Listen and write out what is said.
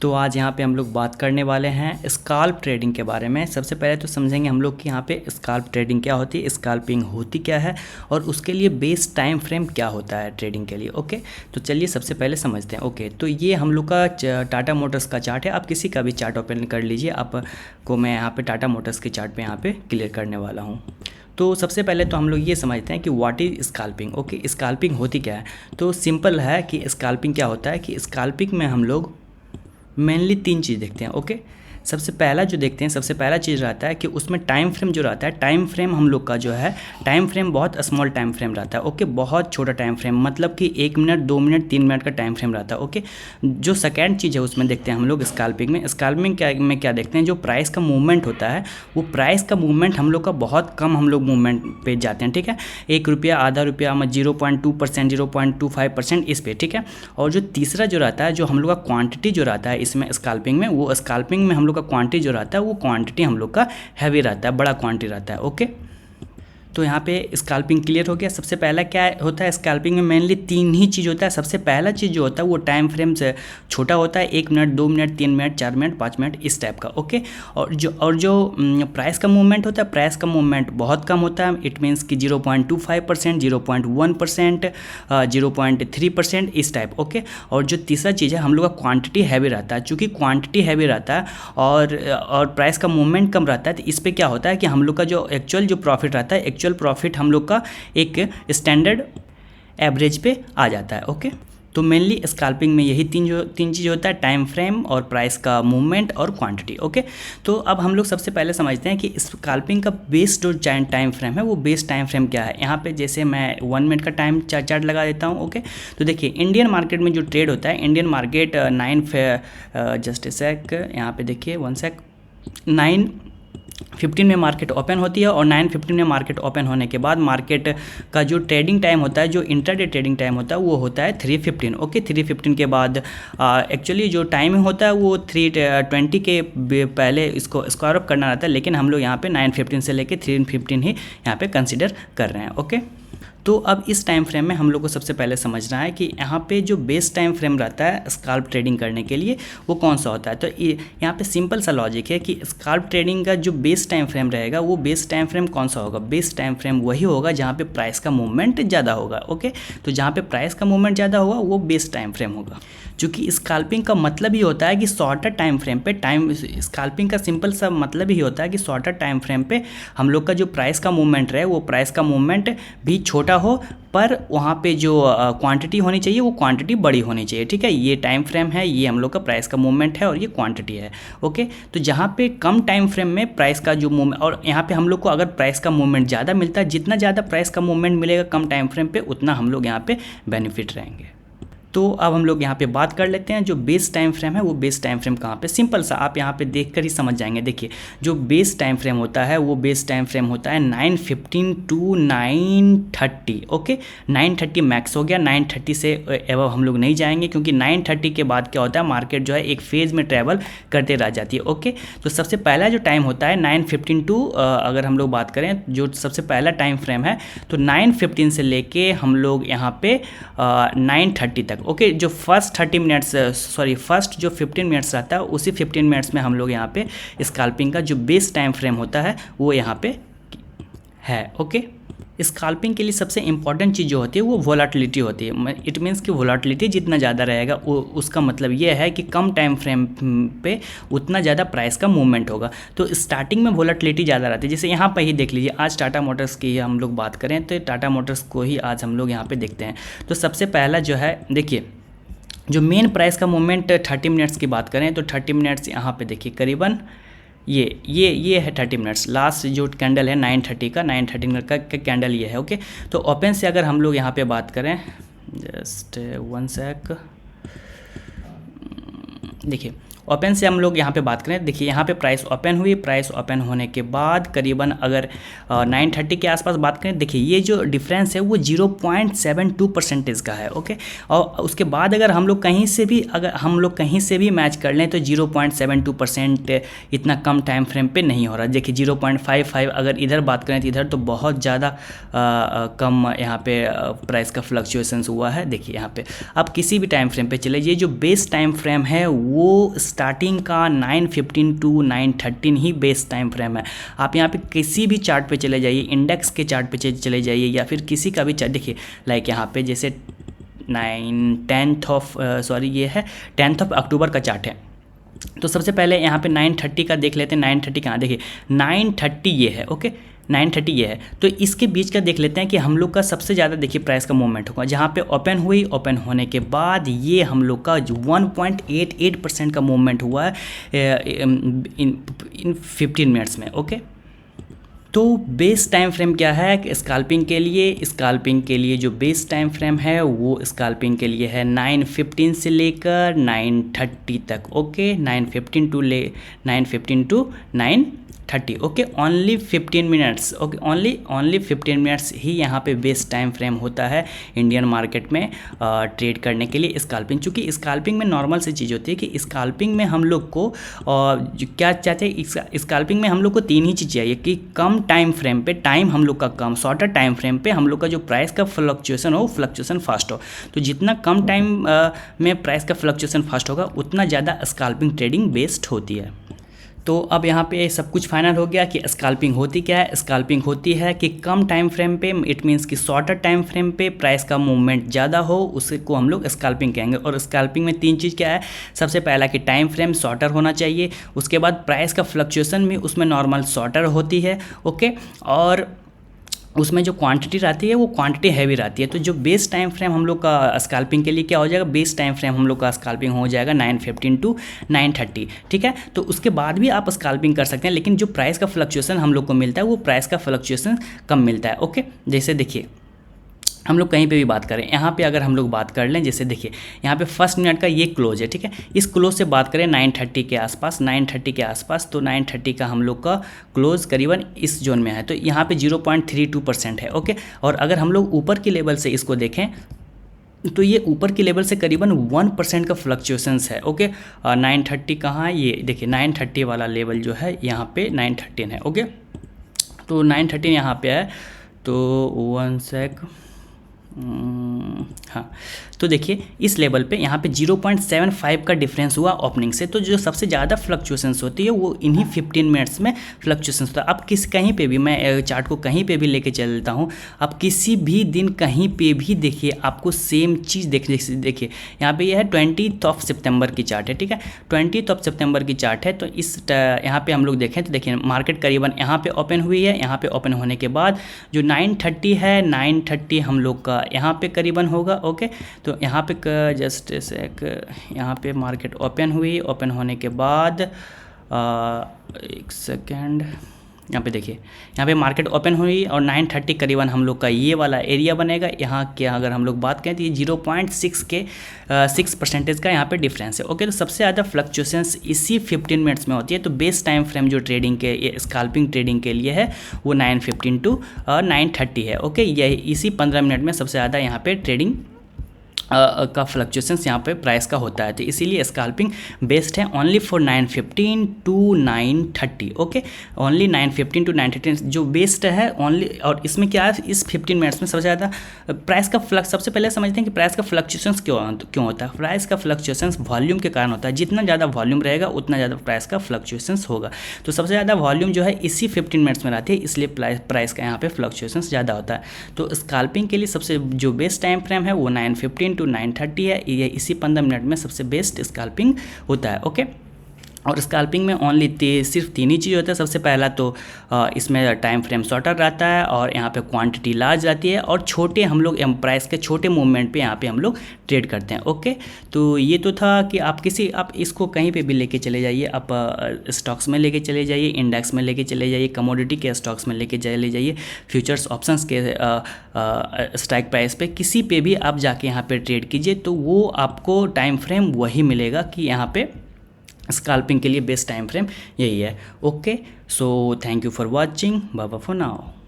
तो आज यहाँ पे हम लोग बात करने वाले हैं स्काल्प ट्रेडिंग के बारे में। सबसे पहले तो समझेंगे हम लोग कि यहाँ पे स्काल्प ट्रेडिंग क्या होती है, स्काल्पिंग होती क्या है और उसके लिए बेस टाइम फ्रेम क्या होता है ट्रेडिंग के लिए। ओके, तो चलिए सबसे पहले समझते हैं। ओके, तो ये हम लोग का टाटा मोटर्स का चार्ट है। आप किसी का भी चार्ट ओपन कर लीजिए, आपको मैं यहाँ पे टाटा मोटर्स के चार्ट पे यहाँ पे क्लियर करने वाला हूँ। तो सबसे पहले तो हम लोग ये समझते हैं कि what is scalping. Okay, scalping होती क्या है। तो सिंपल है कि स्काल्पिंग क्या होता है कि स्काल्पिंग में हम लोग मेनली 3 चीज़ देखते हैं। ओके, सबसे पहला जो देखते हैं, सबसे पहला चीज़ रहता है कि उसमें टाइम फ्रेम जो रहता है, टाइम फ्रेम हम लोग का जो है टाइम फ्रेम बहुत स्मॉल टाइम फ्रेम रहता है। ओके, बहुत छोटा टाइम फ्रेम, मतलब कि 1 मिनट 2 मिनट 3 मिनट का टाइम फ्रेम रहता है। ओके, जो सेकेंड चीज़ है उसमें देखते हैं हम लोग स्काल्पिंग में। स्काल्पिंग क्या देखते हैं, जो प्राइस का मूवमेंट होता है वो प्राइस का मूवमेंट हम लोग का बहुत कम, हम लोग मूवमेंट पे जाते हैं। ठीक है, 1 रुपया आधा रुपया 0.2% 0.25% इस पे। ठीक है, और जो तीसरा जो रहता है, जो हम लोग का क्वांटिटी जो रहता है इसमें स्काल्पिंग में, वो स्काल्पिंग में हम लोग का क्वांटिटी जो रहता है वो क्वांटिटी हम लोग का हैवी रहता है, बड़ा क्वांटिटी रहता है। ओके, तो यहाँ पे स्काल्पिंग क्लियर हो गया। सबसे पहला क्या होता है स्काल्पिंग में, मेनली 3 ही चीज़ होता है। सबसे पहला चीज़ जो होता है वो टाइम फ्रेम से छोटा होता है, 1 minute 2 minute 3 minute 4 minute 5 minute इस टाइप का। ओके, और जो प्राइस का मूवमेंट होता है, प्राइस का मूवमेंट बहुत कम होता है। इट मीन्स कि 0.25% 0.1% 0.3% इस टाइप। ओके, और जो तीसरा चीज़ है हम लोग का क्वान्टिटी हैवी रहता है। चूँकि क्वान्टिटी हैवी रहता है और प्राइस का मूवमेंट कम रहता है, तो इस पर क्या होता है कि हम लोग का जो एक्चुअल जो प्रॉफिट रहता है, प्रॉफिट हम लोग का एक स्टैंडर्ड एवरेज पे आ जाता है। ओके, तो मेनली स्काल्पिंग में यही तीन चीज़ होता है, टाइम फ्रेम और प्राइस का मूवमेंट और क्वांटिटी। ओके, तो अब हम लोग सबसे पहले समझते हैं कि स्काल्पिंग का बेस जो टाइम फ्रेम है वो बेस टाइम फ्रेम क्या है। यहाँ पे जैसे मैं 1 मिनट का टाइम चार्ट लगा देता हूँ। ओके, तो देखिए इंडियन मार्केट में जो ट्रेड होता है, इंडियन मार्केट जस्ट ए सेक, यहाँ पे देखिए 1 सेक, 9:15 में मार्केट ओपन होती है और 9:15 में मार्केट ओपन होने के बाद मार्केट का जो ट्रेडिंग टाइम होता है, जो इंट्राडे ट्रेडिंग टाइम होता है वो होता है 3:15। ओके, 3:15 के बाद एक्चुअली जो टाइमिंग होता है वो 3:20 के पहले इसको स्क्वायर अप करना रहता है, लेकिन हम लोग यहाँ पे 9:15 से लेके 3:15 ही यहाँ पे कंसिडर कर रहे हैं। ओके, तो अब इस टाइम फ्रेम में हम लोग को सबसे पहले समझना है कि यहाँ पे जो बेस टाइम फ्रेम रहता है स्काल्प ट्रेडिंग करने के लिए वो कौन सा होता है। तो यहाँ पे सिंपल सा लॉजिक है कि स्काल्प ट्रेडिंग का जो बेस टाइम फ्रेम रहेगा वो बेस टाइम फ्रेम कौन सा होगा। बेस टाइम फ्रेम वही होगा जहाँ पे प्राइस का मूवमेंट ज़्यादा होगा। ओके, तो जहाँ पे प्राइस का मूवमेंट ज़्यादा होगा वो बेस टाइम फ्रेम होगा। क्योंकि स्काल्पिंग का मतलब ही होता है कि शॉर्टर टाइम फ्रेम पे स्काल्पिंग का सिंपल सा मतलब ही होता है कि शॉर्टर टाइम फ्रेम पे हम लोग का जो प्राइस का मूवमेंट रहे वो प्राइस का मूवमेंट भी छोटा हो, पर वहाँ पे जो क्वांटिटी होनी चाहिए वो क्वांटिटी बड़ी होनी चाहिए। ठीक है, ये टाइम फ्रेम है, ये हम लोग का प्राइस का मूवमेंट है और ये क्वांटिटी है। ओके, तो जहाँ पे कम टाइम फ्रेम में प्राइस का जो मूवमेंट, और यहाँ पे हम लोग को अगर प्राइस का मूवमेंट ज़्यादा मिलता है, जितना ज़्यादा प्राइस का मूवमेंट मिलेगा कम टाइम फ्रेम पे, उतना हम लोग यहाँ पे बेनिफिट रहेंगे। तो अब हम लोग यहाँ पे बात कर लेते हैं जो बेस टाइम फ्रेम है वो बेस टाइम फ्रेम कहाँ पे, सिंपल सा आप यहाँ पे देखकर ही समझ जाएंगे। देखिए जो बेस टाइम फ्रेम होता है वो बेस टाइम फ्रेम होता है 9:15 टू 9:30। ओके, 9:30 मैक्स हो गया, 9:30 से एवं हम लोग नहीं जाएंगे, क्योंकि 9:30 के बाद क्या होता है मार्केट जो है एक फेज़ में ट्रैवल करते रह जाती है। ओके, तो सबसे पहला जो टाइम होता है 9:15 टू, अगर हम लोग बात करें जो सबसे पहला टाइम फ्रेम है तो 9:15 से लेके हम लोग यहाँ पे 9:30 तक। ओके, जो फर्स्ट 30 मिनट्स, सॉरी फर्स्ट जो 15 मिनट्स रहता है उसी 15 मिनट्स में हम लोग यहाँ पे स्काल्पिंग का जो बेस टाइम फ्रेम होता है वो यहाँ पे है। ओके, स्काल्पिंग के लिए सबसे इंपॉर्टेंट चीज़ जो होती है वो वोलाटिलिटी होती है। इट मीन्स कि वोलाटिलिटी जितना ज़्यादा रहेगा उसका मतलब ये है कि कम टाइम फ्रेम पे उतना ज़्यादा प्राइस का मूवमेंट होगा। तो स्टार्टिंग में वोलाटिलिटी ज़्यादा रहती है। जैसे यहाँ पर ही देख लीजिए, आज टाटा मोटर्स की हम लोग बात करें तो टाटा मोटर्स को ही आज हम लोग यहाँ पर देखते हैं। तो सबसे पहला जो है देखिए, जो मेन प्राइस का मूवमेंट 30 मिनट्स की बात करें तो 30 मिनट्स यहाँ पे देखिए करीबन ये है 30 मिनट्स। लास्ट जो कैंडल है 9:30 का, 9:30 मिनट का कैंडल ये है। ओके, तो ओपन से अगर हम लोग यहाँ पे बात करें, जस्ट 1 सेक, देखिए ओपन से हम लोग यहाँ पे बात करें, देखिए यहाँ पे प्राइस ओपन हुई, प्राइस ओपन होने के बाद करीबन अगर 9:30 के आसपास बात करें, देखिए ये जो डिफरेंस है वो 0.72% का है। ओके, और उसके बाद अगर हम लोग कहीं से भी मैच कर लें तो 0.72% इतना कम टाइम फ्रेम पे नहीं हो रहा। देखिए 0.55 अगर इधर बात करें तो इधर तो बहुत ज़्यादा कम यहाँ पे प्राइस का फ्लक्चुएशंस हुआ है। देखिए यहाँ पे आप किसी भी टाइम फ्रेम पे चले, ये जो बेस टाइम फ्रेम है वो स्टार्टिंग का 9:15 टू 9:13 ही बेस्ट टाइम फ्रेम है। आप यहाँ पे किसी भी चार्ट पे चले जाइए, इंडेक्स के चार्ट पे चले जाइए या फिर किसी का भी चार्ट देखिए, लाइक यहाँ पे जैसे 10th ऑफ अक्टूबर का चार्ट है। तो सबसे पहले यहाँ पे 9:30 का देख लेते हैं। 9:30 कहाँ, देखिए 9:30 ये है, ओके 9:30 ये है। तो इसके बीच का देख लेते हैं कि हम लोग का सबसे ज़्यादा देखिए प्राइस का मूवमेंट होगा जहाँ पे ओपन हुई, ओपन होने के बाद ये हम लोग का 1.88% का मूवमेंट हुआ है इन 15 मिनट्स में, ओके। तो बेस टाइम फ्रेम क्या है स्कैल्पिंग के लिए? स्कैल्पिंग के लिए जो बेस टाइम फ्रेम है वो स्कैल्पिंग के लिए है 9:15 से लेकर 9:30 तक, okay 9:15 to 9:30, okay only 15 minutes, okay only 15 minutes ही यहाँ पे बेस्ट टाइम फ्रेम होता है इंडियन मार्केट में ट्रेड करने के लिए स्कैल्पिंग। चूँकि स्कैल्पिंग में नॉर्मल सी चीज़ होती है कि स्कैल्पिंग में हम लोग को क्या चाहते हैं, स्कैल्पिंग में हम लोग को 3 ही चीज़ चाहिए कि कम टाइम फ्रेम पे टाइम हम लोग का कम, शॉर्टर टाइम फ्रेम पे हम लोग का जो प्राइस का फ्लक्चुएसन हो फ्लक्चुएसन फास्ट हो। तो जितना कम टाइम में प्राइस का फ्लक्चुएसन फास्ट होगा उतना ज़्यादा स्कैल्पिंग ट्रेडिंग बेस्ट होती है। तो अब यहाँ पे सब कुछ फाइनल हो गया कि स्कैल्पिंग होती क्या है। स्कैल्पिंग होती है कि कम टाइम फ्रेम पे, इट मीन्स कि शॉर्टर टाइम फ्रेम पे प्राइस का मूवमेंट ज़्यादा हो, उसे को हम लोग स्कैल्पिंग कहेंगे। और स्कैल्पिंग में 3 चीज़ क्या है, सबसे पहला कि टाइम फ्रेम शॉर्टर होना चाहिए, उसके बाद प्राइस का फ्लक्चुएसन भी उसमें नॉर्मल शॉर्टर होती है, ओके, और उसमें जो क्वांटिटी रहती है वो क्वांटिटी हैवी रहती है। तो जो बेस टाइम फ्रेम हम लोग का स्कैल्पिंग के लिए क्या हो जाएगा, बेस टाइम फ्रेम हम लोग का स्कैल्पिंग हो जाएगा 9:15 टू 9:30, ठीक है। तो उसके बाद भी आप स्कैल्पिंग कर सकते हैं, लेकिन जो प्राइस का फ्लक्चुएसन हम लोग को मिलता है वो प्राइस का फ्लक्चुएसन कम मिलता है, ओके। जैसे देखिए हम लोग कहीं पे भी बात करें, यहाँ पे अगर हम लोग बात कर लें, जैसे देखिए यहाँ पे फर्स्ट मिनट का ये क्लोज है, ठीक है। इस क्लोज से बात करें 9:30 के आसपास, 9:30 के आसपास, तो 9:30 का हम लोग का क्लोज करीबन इस जोन में है। तो यहाँ पे 0.32% है, ओके। और अगर हम लोग ऊपर की लेवल से इसको देखें तो ये ऊपर की लेवल से करीबन 1% का फ्लक्चुएशंस है, ओके। 9:30 कहाँ है, ये देखिए 9:30 वाला लेवल जो है यहाँ पे 9:13 है, ओके। तो 9:13 यहाँ पे है, तो 1 सेक, हाँ, तो देखिए इस लेवल पे यहाँ पे 0.75 का डिफरेंस हुआ ओपनिंग से। तो जो सबसे ज़्यादा फ्लक्चुएशंस होती है वो इन्हीं 15 मिनट्स में फ्लक्चुएशंस होता है। अब कहीं पे भी मैं चार्ट को कहीं पे भी लेके चलता हूँ, आप किसी भी दिन कहीं पे भी देखिए आपको सेम चीज़ देखिए यहाँ पे यह है 20 सितंबर की चार्ट है, ठीक है। 20 सितंबर की चार्ट है। तो इस यहाँ पे हम लोग देखें तो देखिए मार्केट करीबन यहाँ पे ओपन हुई है। यहाँ पे ओपन होने के बाद जो 9:30 है, 9:30 हम लोग का यहाँ पे करीबन होगा, ओके। तो यहाँ पे जस्ट एक यहाँ पे मार्केट ओपन हुई, ओपन होने के बाद एक सेकेंड, यहाँ पे देखिए यहाँ पे मार्केट ओपन हुई और 9:30 करीबन हम लोग का ये वाला एरिया बनेगा। यहाँ के अगर हम लोग बात करें तो ये 0.6% का यहाँ पे डिफरेंस है, ओके। तो सबसे ज़्यादा फ्लक्चुएशंस इसी 15 मिनट्स में होती है। तो बेस टाइम फ्रेम जो ट्रेडिंग के स्कैल्पिंग ट्रेडिंग के लिए है वो 9:15 टू 9:30 है, ओके। यही इसी 15 मिनट में सबसे ज़्यादा यहाँ पे ट्रेडिंग का फ्लक्चुएशंस यहाँ पे प्राइस का होता है। तो इसीलिए स्कैल्पिंग बेस्ट है only for 9:15 to 9:30, okay. Only 9:15 to 9:30 जो बेस्ट है ओनली। और इसमें क्या है, इस 15 मिनट्स में सबसे ज़्यादा प्राइस का फ्लक्स, सबसे पहले समझते हैं कि प्राइस का फ्लक्चुएशंस क्यों होता है। प्राइस का फ्लक्चुएशंस वॉल्यूम के कारण होता है। जितना ज़्यादा वॉल्यूम रहेगा उतना ज़्यादा प्राइस का फ्लक्चुएशंस होगा। तो सबसे ज़्यादा वॉल्यूम जो है इसी 15 मिनट्स में रहती है, इसलिए प्राइस का यहाँ पे फ्लक्चुएशंस ज़्यादा होता है। तो स्कैल्पिंग के लिए सबसे जो बेस्ट टाइम फ्रेम है वो 9:15 टू 9:30 है। ये इसी 15 मिनट में सबसे बेस्ट स्कैल्पिंग होता है, ओके। और स्कैल्पिंग में ओनली सिर्फ 3 ही चीज़ होता है। सबसे पहला तो इसमें टाइम फ्रेम शॉर्टर रहता है और यहाँ पे क्वांटिटी लार्ज रहती है और छोटे हम लोग प्राइस के छोटे मूवमेंट पे यहाँ पे हम लोग ट्रेड करते हैं, ओके। तो ये तो था कि आप इसको कहीं पे भी लेके चले जाइए, आप स्टॉक्स में लेके चले जाइए, इंडेक्स में लेके चले जाइए, कमोडिटी के स्टॉक्स में लेके चले जाइए, फ्यूचर्स ऑप्शंस के स्ट्राइक प्राइस पे किसी पे भी आप जाके यहाँ पे ट्रेड कीजिए तो वो आपको टाइम फ्रेम वही मिलेगा कि यहाँ पे स्कैल्पिंग के लिए बेस्ट टाइम फ्रेम यही है, okay. So thank you for watching, bye bye for now.